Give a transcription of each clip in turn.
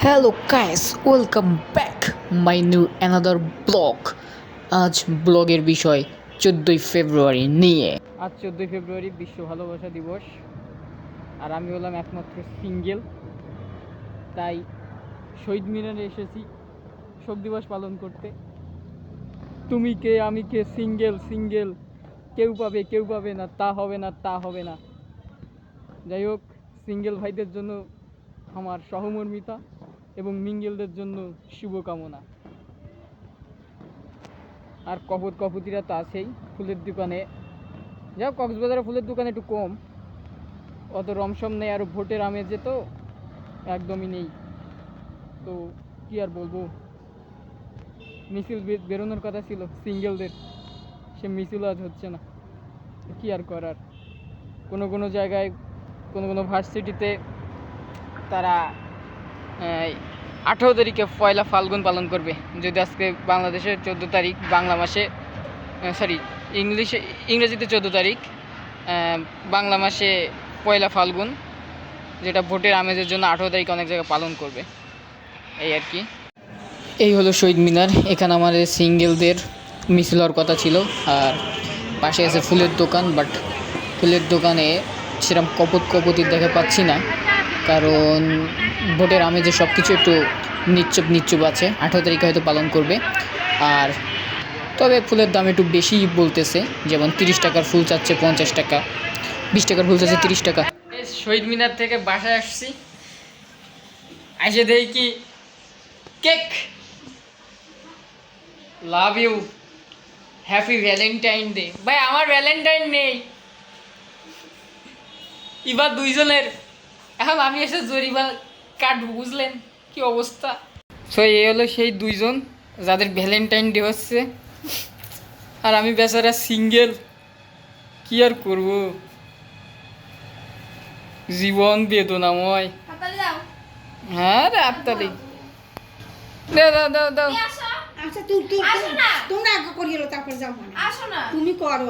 Hello guys, welcome back my new another blog. আজ ব্লগের বিষয় 14ই ফেব্রুয়ারি নিয়ে। আজ 14ই ফেব্রুয়ারি বিশ্ব ভালোবাসা দিবস, আর আমি হলাম একমাত্র সিঙ্গেল, তাই শহীদ মিনারে এসেছি শোক দিবস পালন করতে। তুমি কে আমি কে, সিঙ্গেল সিঙ্গেল, কেউ পাবে না, তা হবে না তা হবে না। যাই হোক, সিঙ্গেল ভাইদের জন্য আমার সহমর্মিতা এবং মিঙ্গেলদের জন্য শুভকামনা। আর কপুতিরা তো আছেই ফুলের দোকানে। যাও, কক্সবাজারে ফুলের দোকানে একটু কম, অত রমসম নেই, আর ভোটের আমেজে তো একদমই নেই। তো কি আর বলবো, মিছিল বেরোনোর কথা ছিল সিঙ্গেলদের, সে মিছিল আজ হচ্ছে না। কি আর করার, কোনো জায়গায় কোনো ভার্সিটিতে তারা 18 তারিখে পয়লা ফাল্গুন পালন করবে। যদি আজকে বাংলাদেশের 14 তারিখ, বাংলা মাসে ইংরেজিতে 14 তারিখ, বাংলা মাসে পয়লা ফাল্গুন, যেটা ভোটের আমেজের জন্য 18 তারিখ অনেক জায়গায় পালন করবে। এই আর কি। এই হলো শহীদ মিনার। এখানে আমাদের সিঙ্গেলদের মিছিল হওয়ার কথা ছিল, আর পাশে আছে ফুলের দোকান, বাট ফুলের দোকানে সেরকম কপুতির দেখা পাচ্ছি না, কারণ ভোটের আমেজে সব কিছু একটু নিচ্চুপ আছে। 18 তারিখে হয়তো পালন করবে। আর তবে ফুলের দাম একটু বেশি বলতেছে, যেমন 30 টাকার ফুল চাচ্ছে 50 টাকা, 20 টাকার ফুল চাচ্ছে 30 টাকা। শহীদ মিনার থেকে বাসায় আসছি, এসে দেখি কি cake. Love you, happy Valentine day. ভাই, আমার ভ্যালেন্টাইন নেই, এবার দুইজনের। এখন আমি এসে জরিবা কাটবো, বুঝলেন কি অবস্থা। সো এই হলো সেই দুইজন যাদের ভ্যালেন্টাইন ডে হচ্ছে, আর আমি বেচারা সিঙ্গেল। কি আর করব, জীবন বেদনাময়। হ্যাঁ রে, আপতালি দাও। আচ্ছা তোমরা আগে করিয়ে তারপর যাও, মানে আসো না তুমি করো।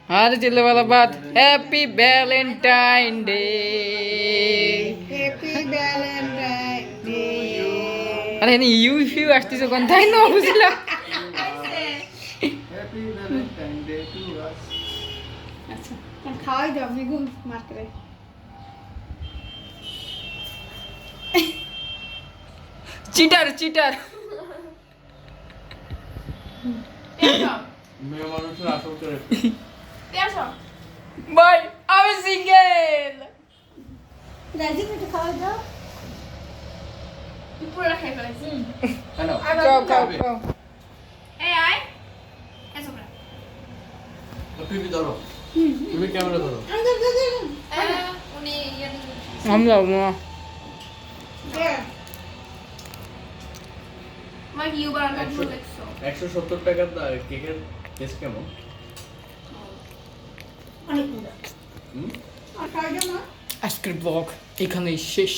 আর চিল্লাওয়ালা বাদ, happy Valentine day, happy Valentine day. আরে ইউ আসতেছে কোন, তাই না? বুঝলাম। Happy Valentine day to us. আচ্ছা, খাওয়াই দাও বেগুন মার্কেটে। চিটার মেয়ে মানুষের আসল করে ভাই, আমি সিঙ্গেল। রাজি একটু খাওয়াই দাও। পুরো খাই ফেলাইছি। হ্যালো খাও। এই আয় এসো করে। তুমি ধরো, তুমি ক্যামেরা ধরো। উনি ইয়ানি আমরা মা কি ইউ বানানো দেখছো 170 টাকার কেকের টেস্ট কেমন? অনেক হুম? আর খাওয়াই দাও না। আজকের ব্লগ এখানেই শেষ।